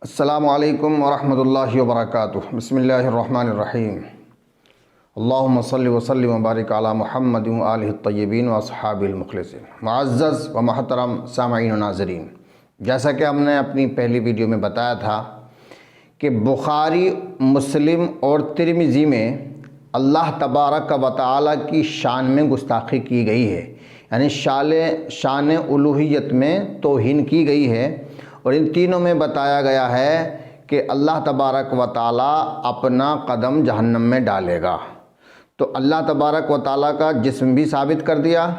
السلام علیکم ورحمۃ اللہ وبرکاتہ۔ بسم اللہ الرحمن الرحیم۔ اللہم صلی وسلم وبارک علی محمد وآلہ الطیبین واصحابہ المخلصین۔ معزز و محترم سامعین و ناظرین، جیسا کہ ہم نے اپنی پہلی ویڈیو میں بتایا تھا کہ بخاری، مسلم اور ترمذی میں اللہ تبارک و تعالی کی شان میں گستاخی کی گئی ہے، یعنی شان الوہیت میں توہین کی گئی ہے، اور ان تینوں میں بتایا گیا ہے کہ اللہ تبارک و تعالی اپنا قدم جہنم میں ڈالے گا۔ تو اللہ تبارک و تعالی کا جسم بھی ثابت کر دیا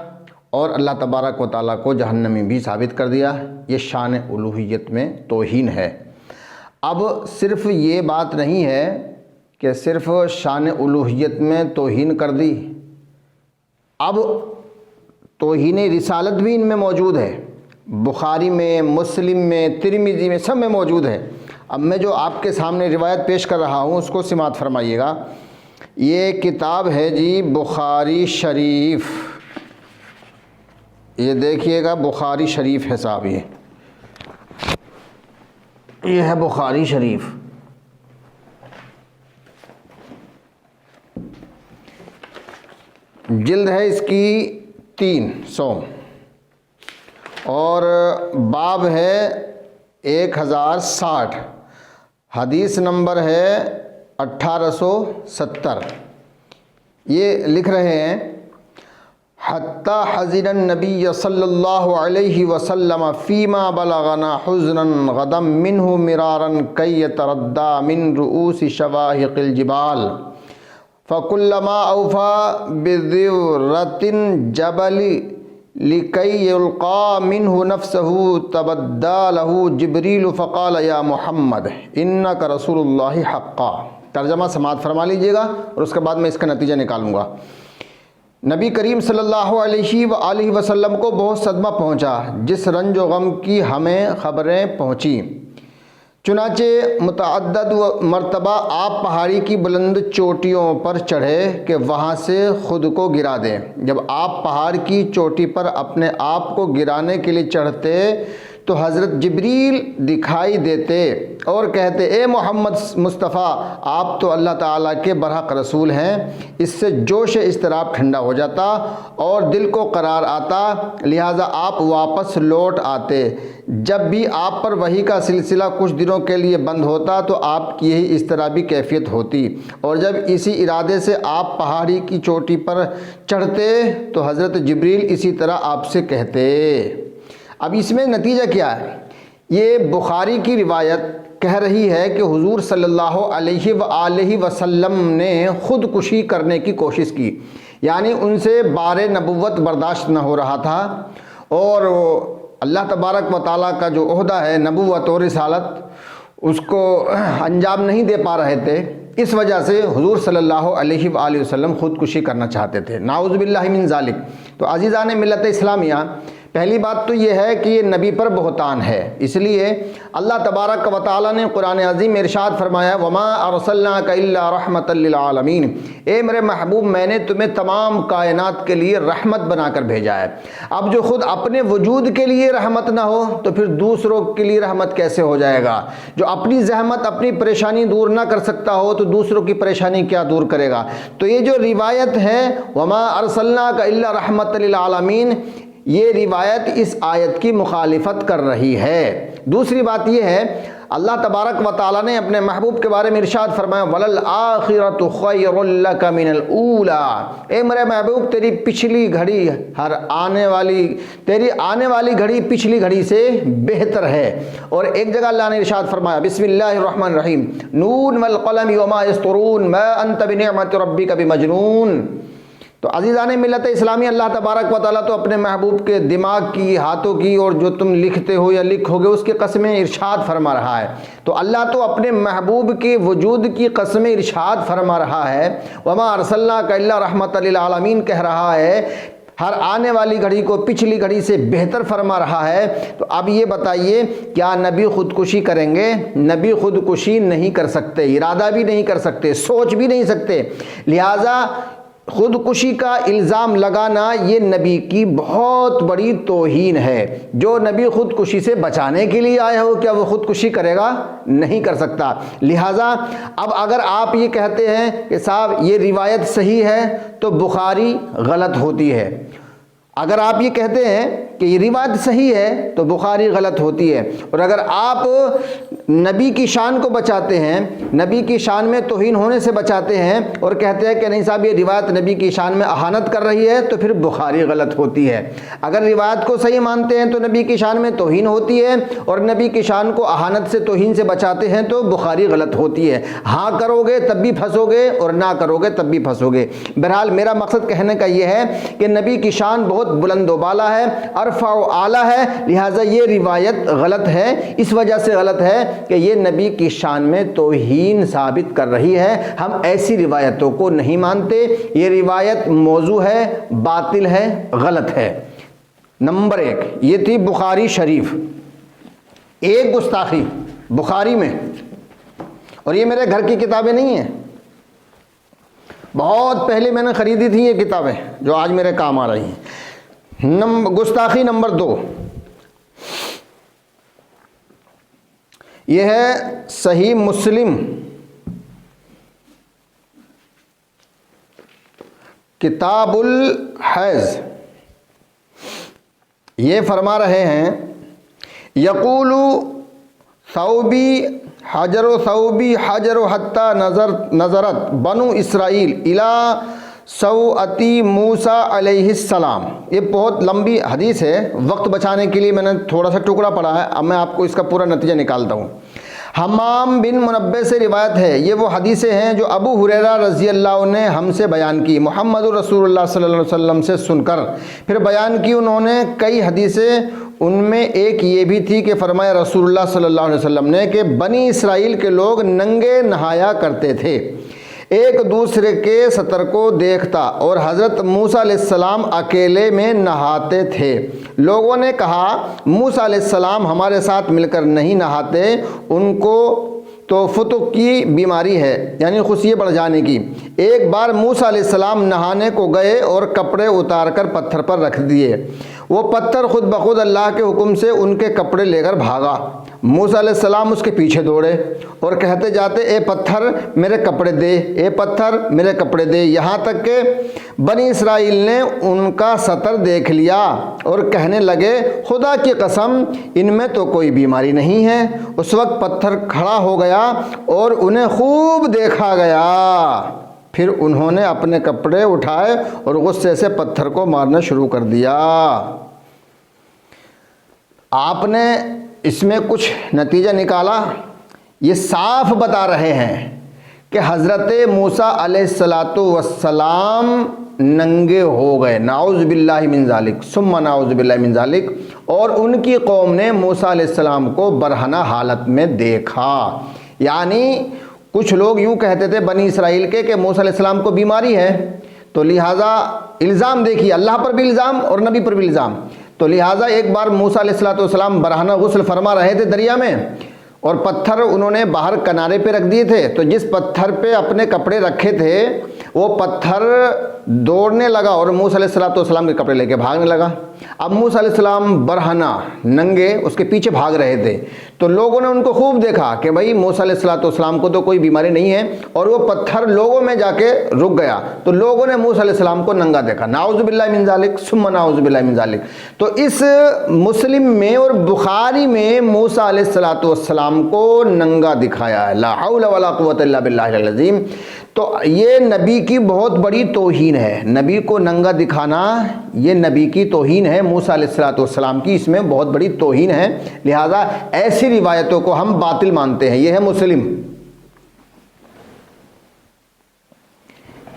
اور اللہ تبارک و تعالی کو جہنمی بھی ثابت کر دیا۔ یہ شان الوہیت میں توہین ہے۔ اب صرف یہ بات نہیں ہے کہ صرف شان الوہیت میں توہین کر دی، اب توہین رسالت بھی ان میں موجود ہے، بخاری میں، مسلم میں، ترمذی میں، سب میں موجود ہے۔ اب میں جو آپ کے سامنے روایت پیش کر رہا ہوں اس کو سماعت فرمائیے گا۔ یہ کتاب ہے جی بخاری شریف، یہ دیکھیے گا بخاری شریف ہے صاحب، یہ ہے بخاری شریف۔ جلد ہے اس کی 300 اور باب ہے 1060، حدیث نمبر ہے 1870۔ یہ لکھ رہے ہیں: حتی حزن النبی صلی اللہ علیہ وسلم فیما بلغنا حزنا غدا منہ مرارا کی یتردى من رؤوس شواہق الجبال فکلما اوفى بذرة جبل لکی یلقى منہ نفسہ تبدى له جبریل فقال یا محمد انک رسول اللہ حقا۔ ترجمہ سماعت فرما لیجئے گا اور اس کے بعد میں اس کا نتیجہ نکالوں گا۔ نبی کریم صلی اللہ علیہ وآلہ وسلم کو بہت صدمہ پہنچا جس رنج و غم کی ہمیں خبریں پہنچی، چنانچہ متعدد مرتبہ آپ پہاڑی کی بلند چوٹیوں پر چڑھے کہ وہاں سے خود کو گرا دیں۔ جب آپ پہاڑ کی چوٹی پر اپنے آپ کو گرانے کے لیے چڑھتے تو حضرت جبریل دکھائی دیتے اور کہتے: اے محمد مصطفیٰ، آپ تو اللہ تعالیٰ کے برحق رسول ہیں۔ اس سے جوش اضطراب ٹھنڈا ہو جاتا اور دل کو قرار آتا، لہٰذا آپ واپس لوٹ آتے۔ جب بھی آپ پر وحی کا سلسلہ کچھ دنوں کے لیے بند ہوتا تو آپ کی یہی اضطرابی کیفیت ہوتی، اور جب اسی ارادے سے آپ پہاڑی کی چوٹی پر چڑھتے تو حضرت جبریل اسی طرح آپ سے کہتے۔ اب اس میں نتیجہ کیا ہے؟ یہ بخاری کی روایت کہہ رہی ہے کہ حضور صلی اللہ علیہ وآلہ وسلم نے خودکشی کرنے کی کوشش کی، یعنی ان سے بار نبوت برداشت نہ ہو رہا تھا، اور اللہ تبارک و تعالیٰ کا جو عہدہ ہے نبوت اور رسالت اس کو انجام نہیں دے پا رہے تھے۔ اس وجہ سے حضور صلی اللہ علیہ وآلہ وسلم خودکشی کرنا چاہتے تھے، نعوذ باللہ من ذالک۔ تو عزیزان ملت اسلامیہ، پہلی بات تو یہ ہے کہ یہ نبی پر بہتان ہے، اس لیے اللہ تبارک و تعالیٰ نے قرآن عظیم میں ارشاد فرمایا: وما ارسلناک الا رحمۃ للعالمین، اے میرے محبوب میں نے تمہیں تمام کائنات کے لیے رحمت بنا کر بھیجا ہے۔ اب جو خود اپنے وجود کے لیے رحمت نہ ہو تو پھر دوسروں کے لیے رحمت کیسے ہو جائے گا؟ جو اپنی زحمت، اپنی پریشانی دور نہ کر سکتا ہو تو دوسروں کی پریشانی کیا دور کرے گا؟ تو یہ جو روایت ہے وما ارسلناک الا رحمۃ للعالمین، یہ روایت اس آیت کی مخالفت کر رہی ہے۔ دوسری بات یہ ہے، اللہ تبارک و تعالیٰ نے اپنے محبوب کے بارے میں ارشاد فرمایا: وَلَلْآخِرَةُ خَيْرٌ لَكَ مِنَ الْأُولَىٰ، اے میرے محبوب تیری آنے والی گھڑی پچھلی گھڑی سے بہتر ہے۔ اور ایک جگہ اللہ نے ارشاد فرمایا: بسم اللہ الرحمن الرحیم، نون والقلم وما یسطرون ما انت بنعمت ربک بمجنون۔ تو عزیزان ملت اسلامی، اللہ تبارک و تعالیٰ تو اپنے محبوب کے دماغ کی، ہاتھوں کی، اور جو تم لکھتے ہو یا لکھو گے اس کی قسمیں ارشاد فرما رہا ہے۔ تو اللہ تو اپنے محبوب کے وجود کی قسمیں ارشاد فرما رہا ہے، وما ارسلناک الا رحمۃ للعالمین کہہ رہا ہے، ہر آنے والی گھڑی کو پچھلی گھڑی سے بہتر فرما رہا ہے۔ تو اب یہ بتائیے، کیا نبی خودکشی کریں گے؟ نبی خودکشی نہیں کر سکتے، ارادہ بھی نہیں کر سکتے، سوچ بھی نہیں سکتے۔ لہٰذا خودکشی کا الزام لگانا یہ نبی کی بہت بڑی توہین ہے۔ جو نبی خودکشی سے بچانے کے لیے آیا ہو، کیا وہ خودکشی کرے گا؟ نہیں کر سکتا۔ لہٰذا اب اگر آپ یہ کہتے ہیں کہ صاحب یہ روایت صحیح ہے تو بخاری غلط ہوتی ہے، اگر آپ یہ کہتے ہیں کہ یہ روایت صحیح ہے تو بخاری غلط ہوتی ہے، اور اگر آپ نبی کی شان کو بچاتے ہیں، نبی کی شان میں توہین ہونے سے بچاتے ہیں اور کہتے ہیں کہ نہیں صاحب یہ روایت نبی کی شان میں اہانت کر رہی ہے، تو پھر بخاری غلط ہوتی ہے۔ اگر روایت کو صحیح مانتے ہیں تو نبی کی شان میں توہین ہوتی ہے، اور نبی کی شان کو اہانت سے توہین سے بچاتے ہیں تو بخاری غلط ہوتی ہے۔ ہاں کرو گے تب بھی پھنسو گے، اور نہ کرو گے تب بھی پھنسو گے۔ بہرحال میرا مقصد کہنے کا یہ ہے کہ نبی کی شان بہت بلند و بالا ہے، ارفع و اعلیٰ ہے، لہٰذا یہ روایت غلط ہے۔ اس وجہ سے غلط ہے کہ یہ نبی کی شان میں توہین ثابت کر رہی ہے۔ ہم ایسی روایتوں کو نہیں مانتے، یہ روایت موضوع ہے، باطل ہے، غلط ہے۔ نمبر 1 یہ تھی بخاری شریف، ایک گستاخی بخاری میں، اور یہ میرے گھر کی کتابیں نہیں ہیں، بہت پہلے میں نے خریدی تھی یہ کتابیں جو آج میرے کام آ رہی ہیں۔ گستاخی نمبر 2 یہ ہے صحیح مسلم کتاب الحیض۔ یہ فرما رہے ہیں یقول ثوبی حجر و ثوبی حجر و حتی نظرت بنو اسرائیل الی سوءتی موسیٰ علیہ السلام۔ یہ بہت لمبی حدیث ہے، وقت بچانے کے لیے میں نے تھوڑا سا ٹکڑا پڑھا ہے، اب میں آپ کو اس کا پورا نتیجہ نکالتا ہوں۔ حمام بن منبع سے روایت ہے، یہ وہ حدیثیں ہیں جو ابو ہریرہ رضی اللہ عنہ نے ہم سے بیان کی، محمد رسول اللہ صلی اللہ علیہ وسلم سے سن کر پھر بیان کی انہوں نے کئی حدیثیں۔ ان میں ایک یہ بھی تھی کہ فرمایا رسول اللہ صلی اللہ علیہ وسلم نے کہ بنی اسرائیل کے لوگ ننگے نہایا کرتے تھے، ایک دوسرے کے سطر کو دیکھتا، اور حضرت موسیٰ علیہ السلام اکیلے میں نہاتے تھے۔ لوگوں نے کہا موسیٰ علیہ السلام ہمارے ساتھ مل کر نہیں نہاتے، ان کو تو فتق کی بیماری ہے، یعنی خصیے بڑھ جانے کی۔ ایک بار موسیٰ علیہ السلام نہانے کو گئے اور کپڑے اتار کر پتھر پر رکھ دیے، وہ پتھر خود بخود اللہ کے حکم سے ان کے کپڑے لے کر بھاگا۔ موسیٰ علیہ السلام اس کے پیچھے دوڑے اور کہتے جاتے اے پتھر میرے کپڑے دے، اے پتھر میرے کپڑے دے، یہاں تک کہ بنی اسرائیل نے ان کا سطر دیکھ لیا اور کہنے لگے خدا کی قسم ان میں تو کوئی بیماری نہیں ہے۔ اس وقت پتھر کھڑا ہو گیا اور انہیں خوب دیکھا گیا، پھر انہوں نے اپنے کپڑے اٹھائے اور غصے سے پتھر کو مارنا شروع کر دیا۔ آپ نے اس میں کچھ نتیجہ نکالا؟ یہ صاف بتا رہے ہیں کہ حضرت موسیٰ علیہ السلام ننگے ہو گئے، نعوذ باللہ من ذالک ثم نعوذ باللہ من ذالک، اور ان کی قوم نے موسیٰ علیہ السلام کو برہنہ حالت میں دیکھا۔ یعنی کچھ لوگ یوں کہتے تھے بنی اسرائیل کے کہ موسیٰ علیہ السلام کو بیماری ہے، تو لہٰذا الزام دیکھیے اللہ پر بھی الزام اور نبی پر بھی الزام، تو لہٰذا ایک بار موسیٰ علیہ السلام برہنہ غسل فرما رہے تھے دریا میں، اور پتھر انہوں نے باہر کنارے پہ رکھ دیے تھے، تو جس پتھر پہ اپنے کپڑے رکھے تھے وہ پتھر دوڑنے لگا اور موسیٰ علیہ السلام کے کپڑے لے کے بھاگنے لگا۔ اب موسیٰ علیہ السلام برہنہ ننگے اس کے پیچھے بھاگ رہے تھے، تو لوگوں نے ان کو خوب دیکھا کہ بھائی موسیٰ علیہ السلام کو تو کوئی بیماری نہیں ہے، اور وہ پتھر لوگوں میں جا کے رک گیا، تو لوگوں نے موسیٰ علیہ السلام کو ننگا دیکھا، نعوذ باللہ من ذالک ثم نعوذ باللہ من ذالک۔ تو اس مسلم میں اور بخاری میں موسیٰ علیہ السلام کو ننگا دکھایا ہے، لا حول ولا قوت الا باللہ العظیم۔ تو یہ نبی کی بہت بڑی توہین ہے، نبی کو ننگا دکھانا یہ نبی کی توہین ہے، موسیٰ علیہ السلام کی اس میں بہت بڑی توہین ہے، لہٰذا ایسی روایتوں کو ہم باطل مانتے ہیں۔ یہ ہے مسلم،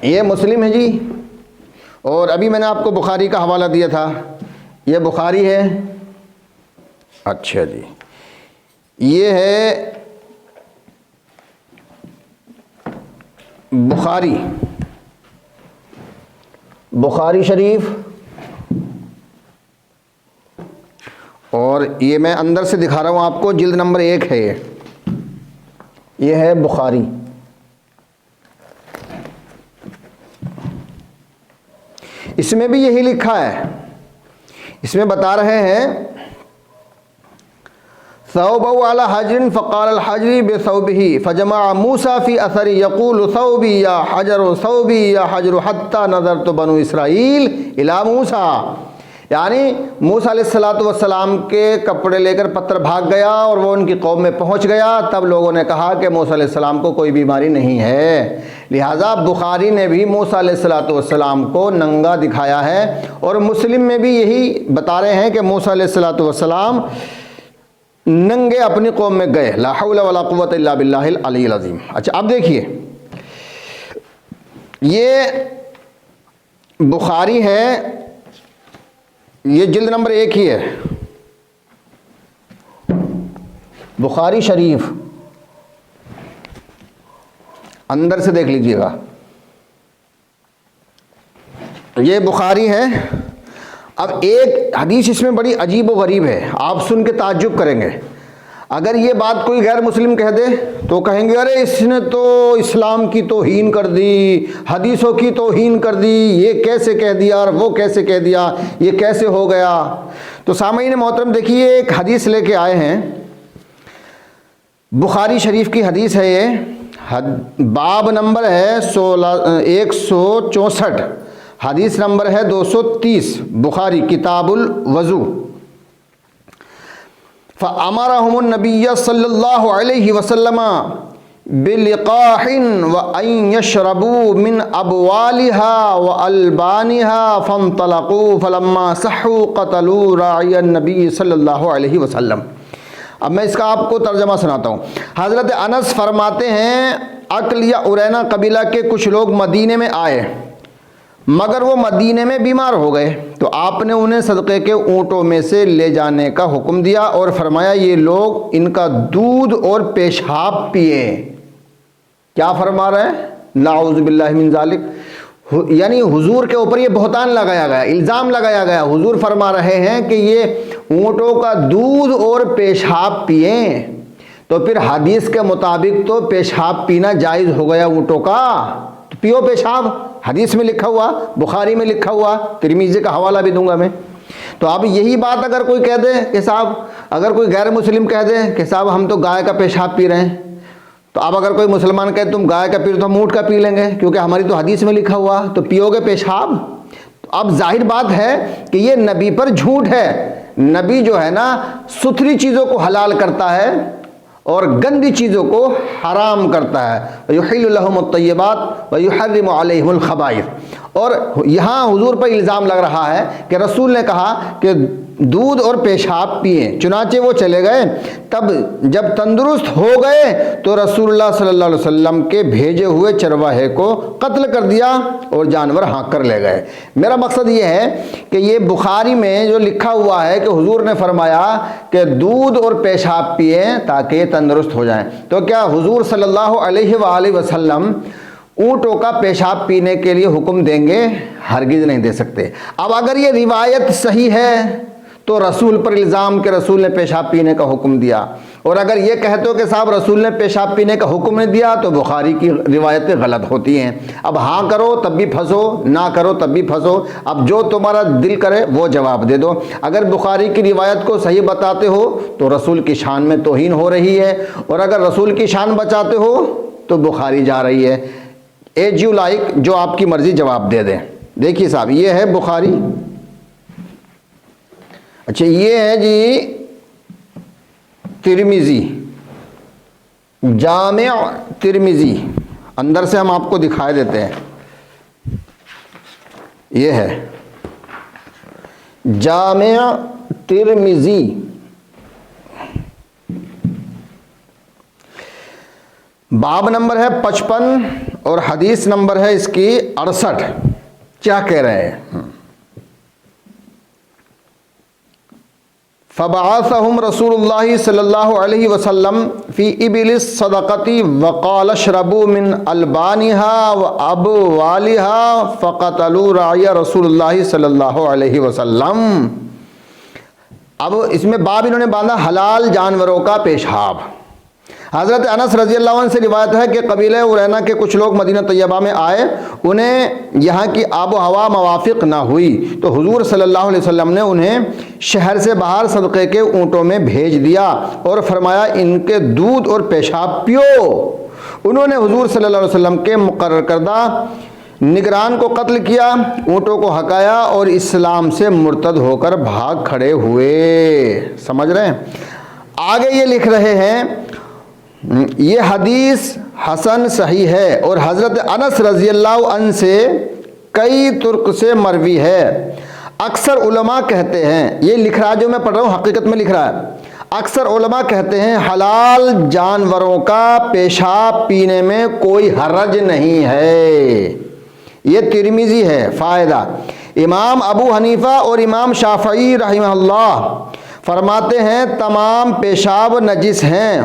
یہ مسلم ہے جی، اور ابھی میں نے آپ کو بخاری کا حوالہ دیا تھا، یہ بخاری ہے۔ اچھا جی، یہ ہے بخاری شریف، اور یہ میں اندر سے دکھا رہا ہوں آپ کو، جلد نمبر 1 ہے، یہ ہے بخاری۔ اس میں بھی یہی لکھا ہے، اس میں بتا رہے ہیں ثوبه على حجر فقال الحجر بثوبه فجمع موسى في اثر يقول ثوبي يا حجر ثوبي يا حجر حتى نظرت بنو اسرائیل الى موسى، یعنی موسیٰ علیہ السلام کے کپڑے لے کر پتھر بھاگ گیا اور وہ ان کی قوم میں پہنچ گیا، تب لوگوں نے کہا کہ موسیٰ علیہ السلام کو کوئی بیماری نہیں ہے، لہٰذا بخاری نے بھی موسیٰ علیہ السلام کو ننگا دکھایا ہے، اور مسلم میں بھی یہی بتا رہے ہیں کہ موسیٰ علیہ السلام ننگے اپنی قوم میں گئے، لا حول ولا قوت الا باللہ العلی العظیم۔ اچھا اب دیکھیے، یہ بخاری ہے، یہ جلد نمبر 1 ہی ہے، بخاری شریف، اندر سے دیکھ لیجئے گا، یہ بخاری ہے۔ اب ایک حدیث اس میں بڑی عجیب و غریب ہے، آپ سن کے تعجب کریں گے۔ اگر یہ بات کوئی غیر مسلم کہہ دے تو کہیں گے ارے اس نے تو اسلام کی توہین کر دی، حدیثوں کی توہین کر دی، یہ کیسے کہہ دیا اور وہ کیسے کہہ دیا، یہ کیسے ہو گیا۔ تو سامعین محترم دیکھیے، ایک حدیث لے کے آئے ہیں، بخاری شریف کی حدیث ہے، یہ باب نمبر ہے 164، حدیث نمبر ہے 230، بخاری کتاب الوضو۔ فَأَمَرَهُمُ النَّبِيَّ صلی اللہ علیہ وسلم بِلِقَاحٍ وَأَن يَشْرَبُوا مِنْ أَبْوَالِهَا وَأَلْبَانِهَا فَانْطَلَقُوا فَلَمَّا صَحُّوا قَتَلُوا رَاعِيَ النَّبِيِّ صلی اللہ علیہ وسلم۔ اب میں اس کا آپ کو ترجمہ سناتا ہوں۔ حضرت انس فرماتے ہیں، عقل یا ارینا قبیلہ کے کچھ لوگ مدینے میں آئے، مگر وہ مدینے میں بیمار ہو گئے، تو آپ نے انہیں صدقے کے اونٹوں میں سے لے جانے کا حکم دیا اور فرمایا یہ لوگ ان کا دودھ اور پیشاب پیے۔ کیا فرما رہے ہیں؟ نعوذ باللہ من ذالک، یعنی حضور کے اوپر یہ بہتان لگایا گیا، الزام لگایا گیا۔ حضور فرما رہے ہیں کہ یہ اونٹوں کا دودھ اور پیشاب پئیں، تو پھر حدیث کے مطابق تو پیشاب پینا جائز ہو گیا اونٹوں کا، تو پیو پیشاب، حدیث میں لکھا ہوا، بخاری میں لکھا ہوا، ترمذی کا حوالہ بھی دوں گا میں۔ تو اب یہی بات اگر کوئی کہہ دے کہ صاحب، اگر کوئی غیر مسلم کہہ دے کہ صاحب ہم تو گائے کا پیشاب پی رہے ہیں، تو اب اگر کوئی مسلمان کہے تم گائے کا پی رہے تو ہم اونٹ کا پی لیں گے کیونکہ ہماری تو حدیث میں لکھا ہوا، تو پیو گے پیشاب۔ اب ظاہر بات ہے کہ یہ نبی پر جھوٹ ہے۔ نبی جو ہے نا ستھری چیزوں کو حلال کرتا ہے اور گندی چیزوں کو حرام کرتا ہے، وَيُحِلُّ لَهُمُ الطَّيِّبَاتِ وَيُحَرِّمُ عَلَيْهِمُ الْخَبَائِثَ۔ اور یہاں حضور پر الزام لگ رہا ہے کہ رسول نے کہا کہ دودھ اور پیشاب پئیں، چنانچہ وہ چلے گئے، تب جب تندرست ہو گئے تو رسول اللہ صلی اللہ علیہ وسلم کے بھیجے ہوئے چرواہے کو قتل کر دیا اور جانور ہانک کر لے گئے۔ میرا مقصد یہ ہے کہ یہ بخاری میں جو لکھا ہوا ہے کہ حضور نے فرمایا کہ دودھ اور پیشاب پئیں تاکہ یہ تندرست ہو جائیں، تو کیا حضور صلی اللہ علیہ وآلہ وسلم اونٹوں کا پیشاب پینے کے لیے حکم دیں گے؟ ہرگز نہیں دے سکتے۔ اب اگر یہ روایت صحیح ہے تو رسول پر الزام کہ رسول نے پیشاب پینے کا حکم دیا، اور اگر یہ کہتے ہو کہ صاحب رسول نے پیشاب پینے کا حکم نہیں دیا تو بخاری کی روایتیں غلط ہوتی ہیں۔ اب ہاں کرو تب بھی پھنسو، نہ کرو تب بھی پھنسو، اب جو تمہارا دل کرے وہ جواب دے دو۔ اگر بخاری کی روایت کو صحیح بتاتے ہو تو رسول کی شان میں توہین ہو رہی ہے، اور اگر رسول کی شان بچاتے ہو تو بخاری جا رہی ہے۔ ایج یو لائک، جو آپ کی مرضی جواب دے دیں۔ دیکھیے صاحب، یہ ہے بخاری، اچھا یہ ہے جی ترمذی، جامع ترمذی، اندر سے ہم آپ کو دکھائے دیتے ہیں، یہ ہے جامع ترمذی، باب نمبر ہے 55 اور حدیث نمبر ہے اس کی 68۔ کیا کہہ رہے ہیں؟ فبعثهم رسول اللہ صلی اللہ علیہ وسلم فی ابل الصدقة وقال اشربوا من البانها وابوالها فقتلوا راعی رسول اللہ صلی اللہ علیہ وسلم۔ اب اس میں باب انہوں نے باندھا حلال جانوروں کا پیشاب۔ حضرت انس رضی اللہ عنہ سے روایت ہے کہ قبیلہ ارینا کے کچھ لوگ مدینہ طیبہ میں آئے، انہیں یہاں کی آب و ہوا موافق نہ ہوئی تو حضور صلی اللہ علیہ وسلم نے انہیں شہر سے باہر صدقے کے اونٹوں میں بھیج دیا اور فرمایا ان کے دودھ اور پیشاب پیو۔ انہوں نے حضور صلی اللہ علیہ وسلم کے مقرر کردہ نگران کو قتل کیا، اونٹوں کو ہکایا اور اسلام سے مرتد ہو کر بھاگ کھڑے ہوئے۔ سمجھ رہے ہیں؟ آگے یہ لکھ رہے ہیں یہ حدیث حسن صحیح ہے اور حضرت انس رضی اللہ عنہ سے کئی طرق سے مروی ہے۔ اکثر علماء کہتے ہیں، یہ لکھ رہا جو میں پڑھ رہا ہوں حقیقت میں لکھ رہا ہے، اکثر علماء کہتے ہیں حلال جانوروں کا پیشاب پینے میں کوئی حرج نہیں ہے۔ یہ ترمذی ہے فائدہ۔ امام ابو حنیفہ اور امام شافعی رحمہ اللہ فرماتے ہیں تمام پیشاب نجس ہیں،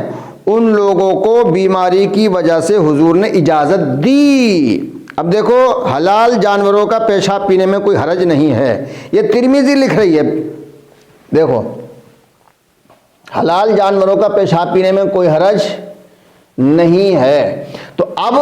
ان لوگوں کو بیماری کی وجہ سے حضور نے اجازت دی۔ اب دیکھو حلال جانوروں کا پیشاب پینے میں کوئی حرج نہیں ہے، یہ ترمذی لکھ رہی ہے۔ دیکھو حلال جانوروں کا پیشاب پینے میں کوئی حرج نہیں ہے۔ تو اب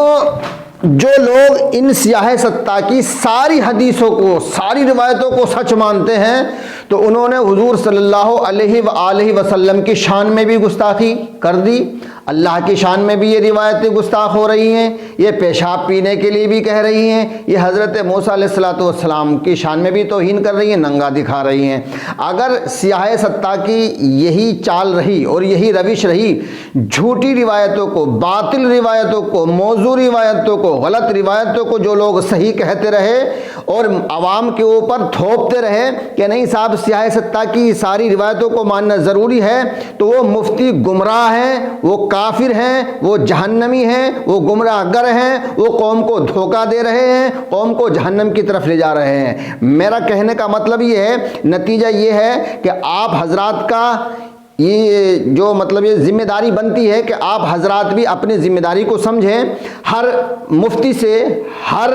جو لوگ ان سیاہ ستہ کی ساری حدیثوں کو، ساری روایتوں کو سچ مانتے ہیں تو انہوں نے حضور صلی اللہ علیہ وآلہ وسلم کی شان میں بھی گستاخی کر دی، اللہ کی شان میں بھی یہ روایتیں گستاخ ہو رہی ہیں، یہ پیشاب پینے کے لیے بھی کہہ رہی ہیں، یہ حضرت موسیٰ علیہ السلام کی شان میں بھی توہین کر رہی ہیں، ننگا دکھا رہی ہیں۔ اگر سیاہ ستہ کی یہی چال رہی اور یہی روش رہی، جھوٹی روایتوں کو، باطل روایتوں کو، موضوع روایتوں کو، غلط روایتوں کو جو لوگ صحیح کہتے رہے اور عوام کے اوپر تھوپتے رہے کہ نہیں صاحب سیاہ ستہ کی ساری روایتوں کو ماننا ضروری ہے، تو وہ مفتی گمراہ ہیں، وہ کافر ہیں، وہ جہنمی ہیں، وہ گمراہ گر ہیں، وہ قوم کو دھوکہ دے رہے ہیں، قوم کو جہنم کی طرف لے جا رہے ہیں۔ میرا کہنے کا مطلب یہ ہے، نتیجہ یہ ہے کہ آپ حضرات کا یہ جو مطلب یہ ذمہ داری بنتی ہے کہ آپ حضرات بھی اپنی ذمہ داری کو سمجھیں۔ ہر مفتی سے، ہر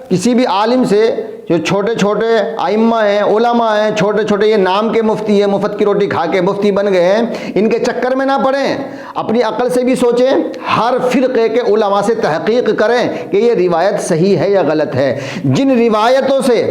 کسی بھی عالم سے، جو چھوٹے چھوٹے ائمہ ہیں، علماء ہیں، چھوٹے چھوٹے یہ نام کے مفتی ہیں، مفت کی روٹی کھا کے مفتی بن گئے ہیں، ان کے چکر میں نہ پڑیں، اپنی عقل سے بھی سوچیں، ہر فرقے کے علماء سے تحقیق کریں کہ یہ روایت صحیح ہے یا غلط ہے۔ جن روایتوں سے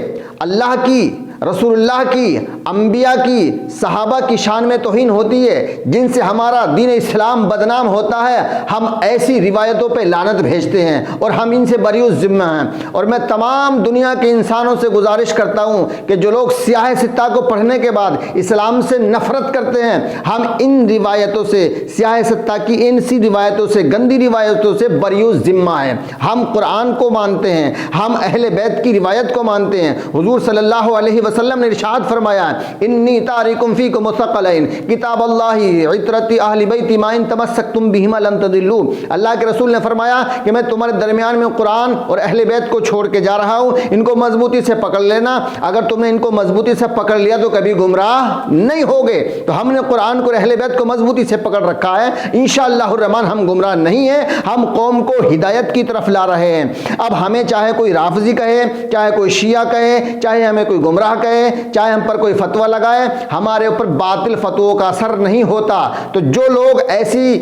اللہ کی، رسول اللہ کی، انبیاء کی، صحابہ کی شان میں توہین ہوتی ہے، جن سے ہمارا دین اسلام بدنام ہوتا ہے، ہم ایسی روایتوں پہ لعنت بھیجتے ہیں اور ہم ان سے بری الذمہ ہیں۔ اور میں تمام دنیا کے انسانوں سے گزارش کرتا ہوں کہ جو لوگ سیاہ ستہ کو پڑھنے کے بعد اسلام سے نفرت کرتے ہیں، ہم ان روایتوں سے، سیاہ ستہ کی ان سی روایتوں سے، گندی روایتوں سے بری الذمہ ہیں۔ ہم قرآن کو مانتے ہیں، ہم اہل بیت کی روایت کو مانتے ہیں۔ حضور صلی اللہ علیہ وسلم نے ارشاد فرمایا انی تارکم فیکم ثقلین کتاب اللہ عترت اہل بیت ما ان تمسکتم بہما لن تضلوا۔ اللہ کے رسول نے فرمایا کہ میں تمہارے درمیان میں قرآن اور اہل بیت کو چھوڑ کے جا رہا ہوں، ان کو مضبوطی سے پکڑ لینا، اگر تم نے ان کو مضبوطی سے پکڑ لیا تو کبھی گمراہ نہیں ہوگے۔ تو ہم نے قرآن کو اور اہل بیت کو مضبوطی سے پکڑ رکھا ہے، انشاءاللہ الرحمن ہم گمراہ نہیں ہیں، ہم قوم کو ہدایت کی طرف لا رہے ہیں۔ اب ہمیں چاہے کوئی رافضی کہے، چاہے کوئی شیعہ کہے، چاہے ہمیں کوئی گمراہ کہے، چاہے ہم پر کوئی فتویٰ لگائے، ہمارے اوپر باطل فتووں کا اثر نہیں ہوتا۔ تو جو لوگ ایسی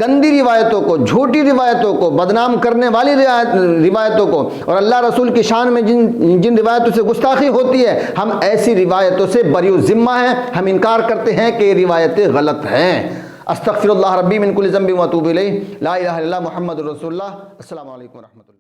گندی روایتوں کو، جھوٹی روایتوں کو، بدنام کرنے والی روایتوں کو اور اللہ رسول کی شان میں جن روایتوں سے گستاخی ہوتی ہے، ہم ایسی روایتوں سے بری الذمہ ہیں، ہم انکار کرتے ہیں کہ یہ روایتیں غلط ہیں۔ استغفر اللہ ربی من کل ذنب و اتوب الیہ، لا الہ الا اللہ محمد رسول اللہ۔ السلام علیکم ورحمۃ اللہ۔